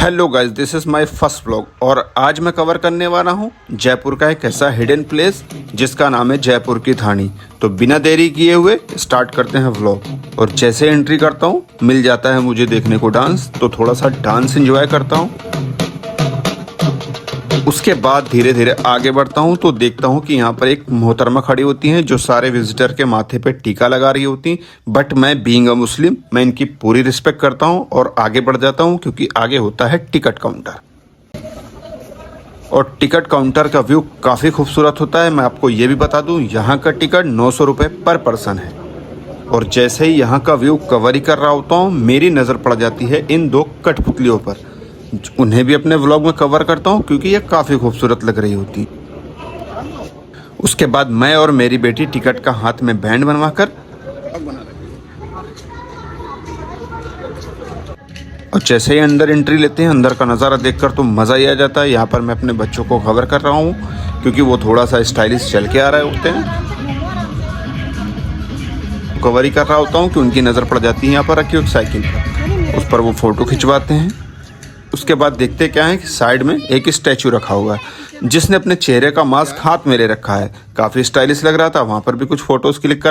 Hello guys, this is my first vlog और आज मैं कवर करने वाला हूँ जयपुर का एक ऐसा हिडन प्लेस जिसका नाम है जयपुर की थानी। तो बिना देरी किए हुए स्टार्ट करते हैं व्लॉग। और जैसे एंट्री करता हूँ मिल जाता है मुझे देखने को डांस, तो थोड़ा सा डांस एंजॉय करता हूँ। उसके बाद धीरे धीरे आगे बढ़ता हूँ तो देखता हूँ कि यहाँ पर एक मोहतरमा खड़ी होती हैं जो सारे विजिटर के माथे पे टीका लगा रही होती। बट मैं बीइंग अ मुस्लिम मैं इनकी पूरी रिस्पेक्ट करता हूँ और आगे बढ़ जाता हूँ क्योंकि आगे होता है टिकट काउंटर। और टिकट काउंटर का व्यू काफ़ी खूबसूरत होता है। मैं आपको ये भी बता दूँ यहाँ का टिकट 900 रुपये पर पर्सन है। और जैसे ही यहाँ का व्यू कवर ही कर रहा होता हूँ मेरी नज़र पड़ जाती है इन दो कठपुतलियों पर। उन्हें भी अपने व्लॉग में कवर करता हूँ क्योंकि ये काफ़ी खूबसूरत लग रही होती। उसके बाद मैं और मेरी बेटी टिकट का हाथ में बैंड बनवाकर और जैसे ही अंदर एंट्री लेते हैं अंदर का नज़ारा देखकर तो मज़ा ही आ जाता है। यहाँ पर मैं अपने बच्चों को कवर कर रहा हूँ क्योंकि वो थोड़ा सा स्टाइलिश चल के आ रहे होते हैं। कवर ही कर रहा होता हूँ कि उनकी नज़र पड़ जाती है यहाँ पर रखी हुई साइकिल पर, उस पर वो फ़ोटो खिंचवाते हैं। उसके बाद देखते क्या है कि साइड में एक स्टैचू रखा हुआ है जिसने अपने चेहरे का मास्क हाथ में ले रखा है। काफ़ी स्टाइलिश लग रहा था। वहाँ पर भी कुछ फोटोज क्लिक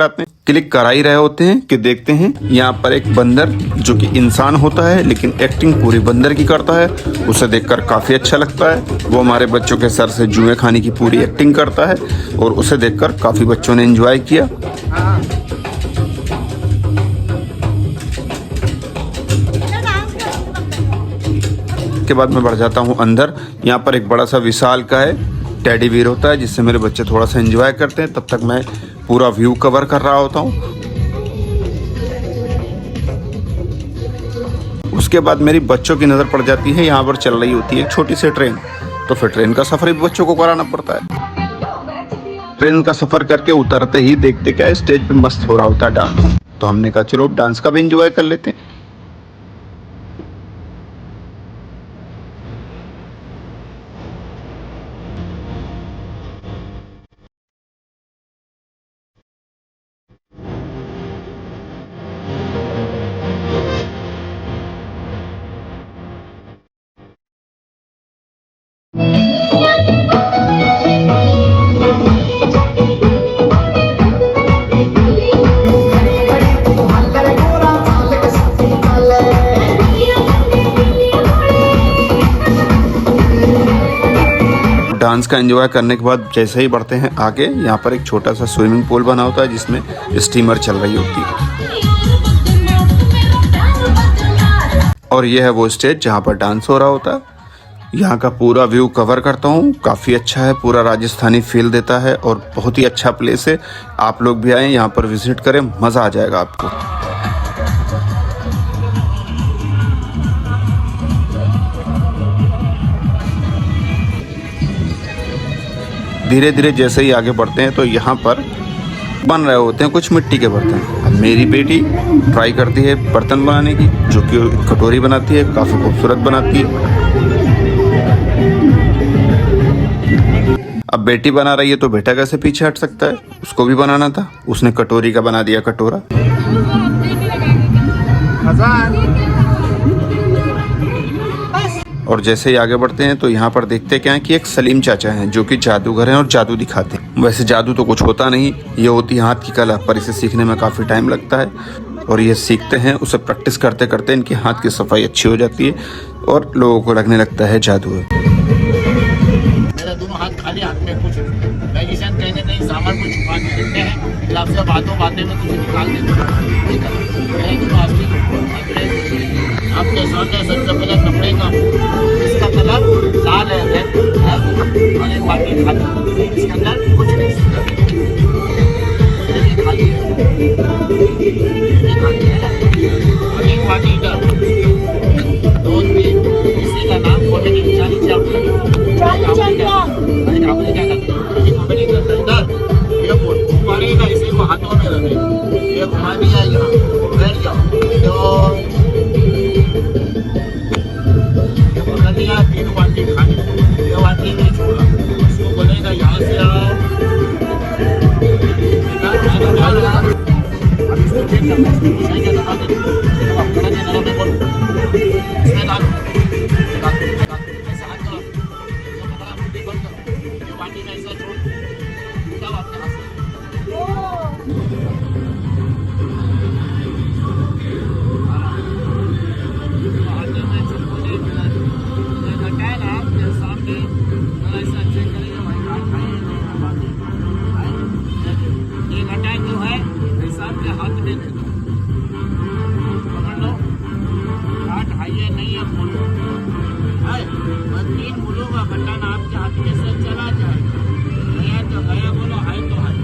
करा ही रहे होते हैं कि देखते हैं यहाँ पर एक बंदर जो कि इंसान होता है लेकिन एक्टिंग पूरी बंदर की करता है। उसे देखकर काफ़ी अच्छा लगता है। वो हमारे बच्चों के सर से जुए खाने की पूरी एक्टिंग करता है और उसे देखकर काफ़ी बच्चों ने एंजॉय किया। के बाद मैं बढ़ जाता हूँ अंदर। यहाँ पर एक बड़ा सा विशाल का है टेडी बियर होता है जिससे मेरे बच्चे थोड़ा सा एंजॉय करते हैं। तब तक मैं पूरा व्यू कवर कर रहा होता हूँ। उसके बाद मेरी बच्चों की नज़र पड़ जाती है यहाँ पर चल रही होती है एक छोटी सी ट्रेन। तो फिर ट्रेन का सफ़र भी बच्चों को कराना पड़ता है। ट्रेन का सफ़र करके उतरते ही देखते क्या स्टेज पे मस्त हो रहा होता है डांस। तो हमने कहा चलो डांस का भी एंजॉय कर लेते हैं। डांस का एंजॉय करने के बाद जैसे ही बढ़ते हैं आगे, यहाँ पर एक छोटा सा स्विमिंग पूल बना होता है जिसमें स्टीमर चल रही होती है। और यह है वो स्टेज जहाँ पर डांस हो रहा होता है। यहाँ का पूरा व्यू कवर करता हूँ। काफ़ी अच्छा है, पूरा राजस्थानी फील देता है और बहुत ही अच्छा प्लेस है। आप लोग भी आएँ यहाँ पर विजिट करें, मज़ा आ जाएगा आपको। धीरे धीरे जैसे ही आगे बढ़ते हैं तो यहाँ पर बन रहे होते हैं कुछ मिट्टी के बर्तन। अब मेरी बेटी ट्राई करती है बर्तन बनाने की, जो कि कटोरी बनाती है, काफ़ी खूबसूरत बनाती है। अब बेटी बना रही है तो बेटा कैसे पीछे हट सकता है, उसको भी बनाना था। उसने कटोरी का बना दिया कटोरा। और जैसे ही आगे बढ़ते हैं तो यहाँ पर देखते क्या है कि एक सलीम चाचा हैं जो कि जादूगर हैं और जादू दिखाते हैं। वैसे जादू तो कुछ होता नहीं, ये होती है हाथ की कला, पर इसे सीखने में काफ़ी टाइम लगता है। और ये सीखते हैं, उसे प्रैक्टिस करते करते इनके हाथ की सफाई अच्छी हो जाती है और लोगों को लगने लगता है जादू है। मेरा दोनों हाथ खाली, हाथ में कुछ मैजिशियन कहने नहीं सामान को छुपा के देते हैं, आपसे बातों बातें में कुछ निकाल देते हैं। आपके सामने सबसे पहले कपड़े का इसका कलर लाल है, रेड है और एक बाटी खाली, इसके अंदर कुछ नहीं खाली है और एक बाटी इधर दो तीन, इसी का नाम कॉमेडी चाली आपने क्या करते हैं कॉमेडी करते हैं। इधर ये घुमाएगा, इसी को हाथों में रखे, ये घुमा दिया, यहाँ बैठ जाओ। तीन बाटी खानी, ये बाटी नहीं छोड़ा, उसको बोलेगा यहाँ से आओ। अब इसको चेक करना, इसको सही क्या दबा दे, अब खड़ा के नरम में बोलो, इसमें डालो। होगा, बटन आपके हाथ में से चला जाए। गया तो गया बोलो, हाय तो हाय।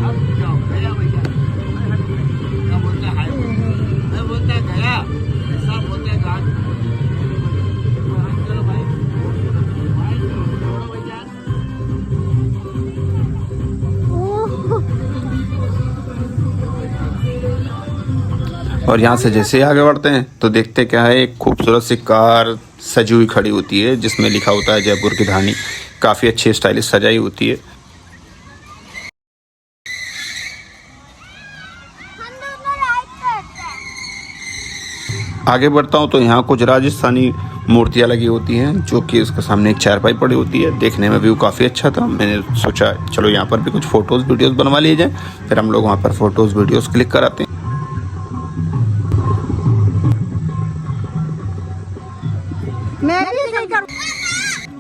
अब जाओ गया भैया, क्या बोलते हाय, मैं बोलता गया, ऐसा बोलते गा। चलो भाई, भाई छोड़ो भैया। और यहाँ से जैसे ही आगे बढ़ते हैं तो देखते क्या है, एक खूबसूरत सी कार सजी हुई खड़ी होती है जिसमें लिखा होता है जयपुर की धानी। काफ़ी अच्छी स्टाइलिश सजाई होती है। आगे बढ़ता हूँ तो यहाँ कुछ राजस्थानी मूर्तियाँ लगी होती हैं, जो कि उसके सामने एक चारपाई पड़ी होती है। देखने में व्यू काफ़ी अच्छा था। मैंने सोचा चलो यहाँ पर भी कुछ फ़ोटोज़ वीडियोज़ बनवा लिए जाए। फिर हम लोग वहाँ पर फ़ोटोज़ वीडियोज़ क्लिक कराते हैं।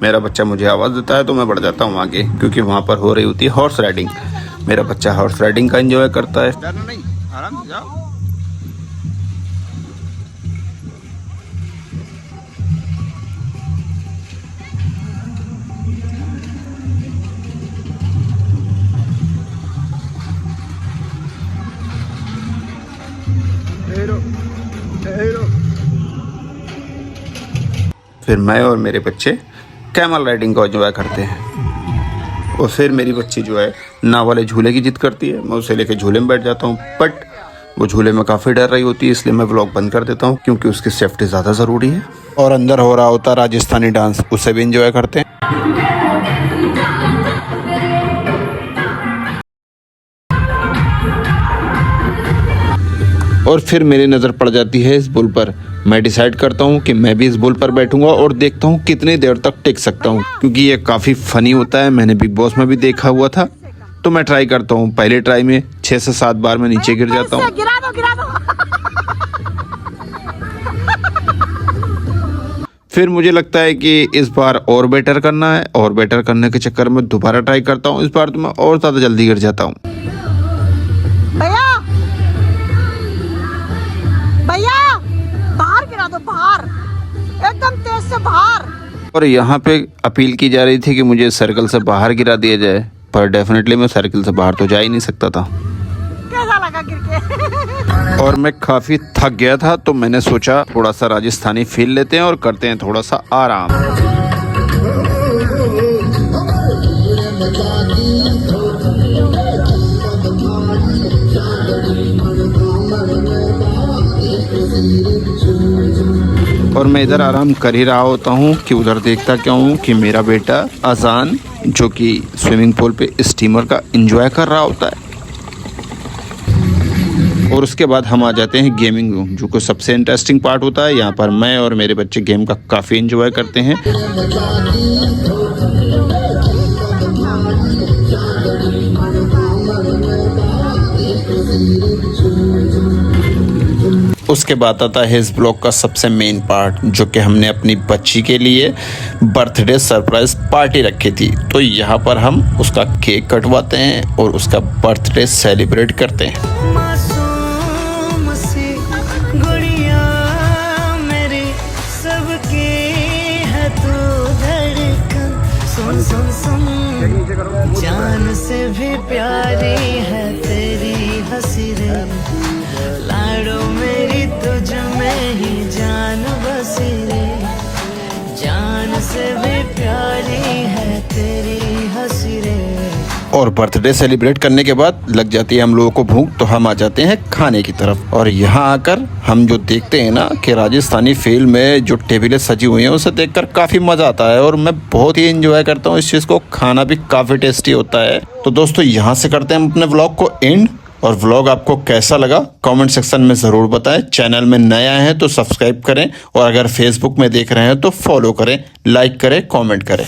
मेरा बच्चा मुझे आवाज़ देता है तो मैं बढ़ जाता हूँ आगे, क्योंकि वहाँ पर हो रही होती है हॉर्स राइडिंग। मेरा बच्चा हॉर्स राइडिंग का एंजॉय करता है। डरना नहीं, आराम से जाओ। फिर मैं और मेरे बच्चे कैमल राइडिंग को एंजॉय करते हैं। और फिर मेरी बच्ची जो है नाव वाले झूले की जिद करती है। मैं उसे लेके झूले में बैठ जाता हूँ, बट वो झूले में काफ़ी डर रही होती है, इसलिए मैं व्लॉग बंद कर देता हूँ, क्योंकि उसकी सेफ्टी ज़्यादा ज़रूरी है। और अंदर हो रहा होता राजस्थानी डांस, उसे भी एंजॉय करते हैं। और फिर मेरी नज़र पड़ जाती है इस बुल पर। मैं डिसाइड करता हूँ कि मैं भी इस बुल पर बैठूंगा और देखता हूँ कितनी देर तक टिक सकता हूँ, क्योंकि ये काफ़ी फ़नी होता है। मैंने बिग बॉस में भी देखा हुआ था, तो मैं ट्राई करता हूँ। पहले ट्राई में 6 से 7 बार मैं नीचे गिर जाता हूँ। गिरा दो। फिर मुझे लगता है कि इस बार और बेटर करना है, और बेटर करने के चक्कर में दोबारा ट्राई करता हूँ। इस बार तो मैं और ज़्यादा जल्दी गिर जाता हूँ। भैया बाहर गिरा दो, बाहर एकदम तेज से बाहर। और यहाँ पे अपील की जा रही थी कि मुझे सर्कल से बाहर गिरा दिया जाए, पर डेफिनेटली मैं सर्कल से बाहर तो जा ही नहीं सकता था। कैसा लगा गिर के? और मैं काफ़ी थक गया था, तो मैंने सोचा थोड़ा सा राजस्थानी फील लेते हैं और करते हैं थोड़ा सा आराम। और मैं इधर आराम कर ही रहा होता हूँ कि उधर देखता क्या हूँ कि मेरा बेटा अजान, जो कि स्विमिंग पूल पे स्टीमर का एंजॉय कर रहा होता है। और उसके बाद हम आ जाते हैं गेमिंग रूम, जो कि सबसे इंटरेस्टिंग पार्ट होता है। यहाँ पर मैं और मेरे बच्चे गेम का काफ़ी एंजॉय करते हैं। उसके बाद आता है इस ब्लॉग का सबसे मेन पार्ट, जो कि हमने अपनी बच्ची के लिए बर्थडे सरप्राइज पार्टी रखी थी। तो यहाँ पर हम उसका केक कटवाते हैं और उसका बर्थडे सेलिब्रेट करते हैं। मासूम सी गुड़िया मेरी, सबकी है तू धड़कन, सुन सुन सुन, जान से भी प्यारी है तेरी हंसी रे, लाडो मेरी तुझ में ही जान बसी रे, जान से भी प्यारी है तेरी हंसी रे। और बर्थडे सेलिब्रेट करने के बाद लग जाती है हम लोगों को भूख, तो हम आ जाते हैं खाने की तरफ। और यहाँ आकर हम जो देखते हैं ना कि राजस्थानी फील में जो टेबलें सजी हुई हैं, उसे देखकर काफ़ी मज़ा आता है और मैं बहुत ही एंजॉय करता हूँ इस चीज़ को। खाना भी काफ़ी टेस्टी होता है। तो दोस्तों यहाँ से करते हैं हम अपने व्लॉग को एंड। और व्लॉग आपको कैसा लगा कमेंट सेक्शन में ज़रूर बताएं। चैनल में नया है तो सब्सक्राइब करें, और अगर फेसबुक में देख रहे हैं तो फॉलो करें, लाइक करें, कमेंट करें।